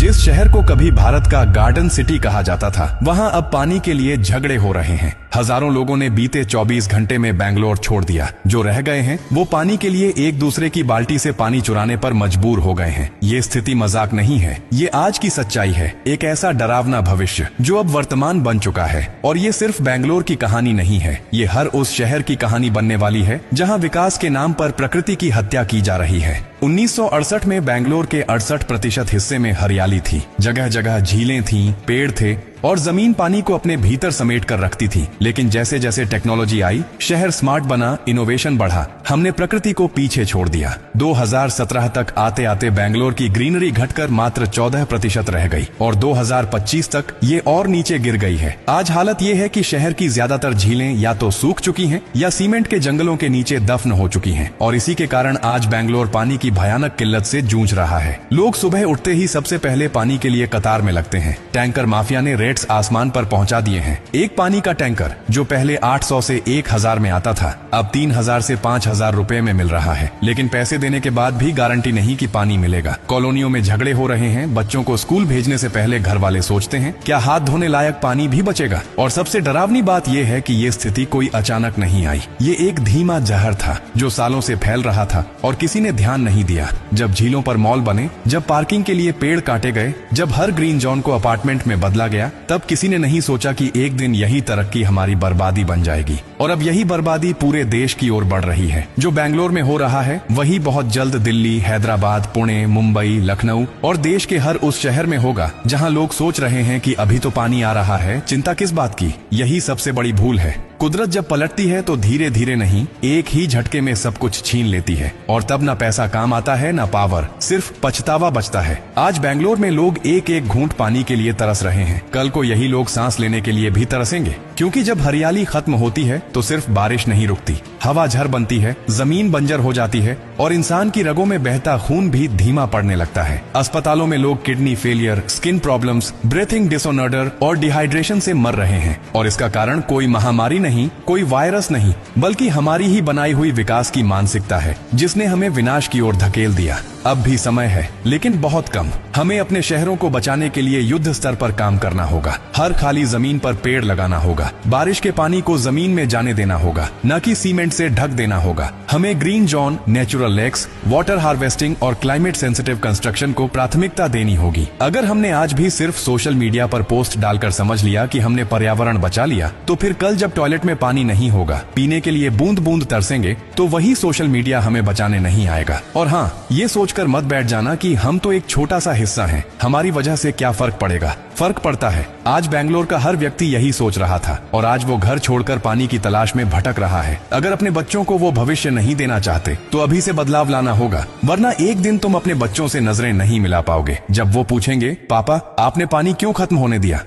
जिस शहर को कभी भारत का गार्डन सिटी कहा जाता था, वहां अब पानी के लिए झगड़े हो रहे हैं। हजारों लोगों ने बीते 24 घंटे में बेंगलोर छोड़ दिया। जो रह गए हैं वो पानी के लिए एक दूसरे की बाल्टी से पानी चुराने पर मजबूर हो गए हैं। ये स्थिति मजाक नहीं है, ये आज की सच्चाई है। एक ऐसा डरावना भविष्य जो अब वर्तमान बन चुका है। और ये सिर्फ बेंगलोर की कहानी नहीं है, ये हर उस शहर की कहानी बनने वाली है जहां विकास के नाम पर प्रकृति की हत्या की जा रही है। 1968 में बेंगलोर के 68% हिस्से में हरियाली थी। जगह जगह झीलें थीं, पेड़ थे और जमीन पानी को अपने भीतर समेट कर रखती थी। लेकिन जैसे जैसे टेक्नोलॉजी आई, शहर स्मार्ट बना, इनोवेशन बढ़ा, हमने प्रकृति को पीछे छोड़ दिया। 2017 तक आते आते बेंगलोर की ग्रीनरी घटकर मात्र 14% रह गई और 2025 तक ये और नीचे गिर गई है। आज हालत ये है कि शहर की ज्यादातर झीलें या तो सूख चुकी हैं या सीमेंट के जंगलों के नीचे दफन हो चुकी हैं। और इसी के कारण आज बेंगलोर पानी की भयानक किल्लत से जूझ रहा है। लोग सुबह उठते ही सबसे पहले पानी के लिए कतार में लगते हैं। टैंकर माफिया ने रेट्स आसमान पर पहुंचा दिए हैं। एक पानी का टैंकर जो पहले 800 से 1000 में आता था, अब 3000 से 5000 रुपए में मिल रहा है। लेकिन पैसे देने के बाद भी गारंटी नहीं कि पानी मिलेगा। कॉलोनियों में झगड़े हो रहे हैं। बच्चों को स्कूल भेजने से पहले घर वाले सोचते हैं क्या हाथ धोने लायक पानी भी बचेगा। और सबसे डरावनी बात यह है कि ये स्थिति कोई अचानक नहीं आई। ये एक धीमा जहर था जो सालों से फैल रहा था और किसी ने ध्यान नहीं दिया। जब झीलों पर मॉल बने, जब पार्किंग के लिए पेड़ काटे गए, जब हर ग्रीन जोन को अपार्टमेंट में बदला गया, तब किसी ने नहीं सोचा कि एक दिन यही तरक्की हमारी बर्बादी बन जाएगी। और अब यही बर्बादी पूरे देश की ओर बढ़ रही है। जो बेंगलोर में हो रहा है वही बहुत जल्द दिल्ली, हैदराबाद, पुणे, मुंबई, लखनऊ और देश के हर उस शहर में होगा जहां लोग सोच रहे हैं कि अभी तो पानी आ रहा है, चिंता किस बात की। यही सबसे बड़ी भूल है। कुदरत जब पलटती है तो धीरे धीरे नहीं, एक ही झटके में सब कुछ छीन लेती है। और तब ना पैसा काम आता है, ना पावर, सिर्फ पछतावा बचता है। आज बेंगलोर में लोग एक एक घूंट पानी के लिए तरस रहे हैं। कल को यही लोग सांस लेने के लिए भी तरसेंगे। क्योंकि जब हरियाली खत्म होती है तो सिर्फ बारिश नहीं रुकती, हवा झर बनती है, जमीन बंजर हो जाती है और इंसान की रगों में बहता खून भी धीमा पड़ने लगता है। अस्पतालों में लोग kidney failure, skin problems, breathing disorder और डिहाइड्रेशन से मर रहे हैं। और इसका कारण कोई महामारी नहीं, कोई वायरस नहीं, बल्कि हमारी ही बनाई हुई विकास की मानसिकता है जिसने हमें विनाश की ओर धकेल दिया। अब भी समय है, लेकिन बहुत कम। हमें अपने शहरों को बचाने के लिए युद्ध स्तर पर काम करना होगा। हर खाली जमीन पर पेड़ लगाना होगा। बारिश के पानी को जमीन में जाने देना होगा, न कि सीमेंट से ढक देना होगा। हमें green zone, natural lakes, water harvesting और क्लाइमेट सेंसिटिव कंस्ट्रक्शन को प्राथमिकता देनी होगी। अगर हमने आज भी सिर्फ सोशल मीडिया पर पोस्ट डालकर समझ लिया कि हमने पर्यावरण बचा लिया, तो फिर कल जब टॉयलेट में पानी नहीं होगा, पीने के लिए बूंद बूंद तरसेंगे, तो वही सोशल मीडिया हमें बचाने नहीं आएगा। और हाँ, ये सोचकर मत बैठ जाना कि हम तो एक छोटा सा हिस्सा हैं, हमारी वजह से क्या फर्क पड़ेगा। फर्क पड़ता है। आज बेंगलोर का हर व्यक्ति यही सोच रहा था और आज वो घर छोड़कर पानी की तलाश में भटक रहा है। अगर अपने बच्चों को वो भविष्य नहीं देना चाहते तो अभी से बदलाव लाना होगा, वरना एक दिन तुम अपने बच्चों से नजरें नहीं मिला पाओगे जब वो पूछेंगे, पापा आपने पानी क्यों खत्म होने दिया।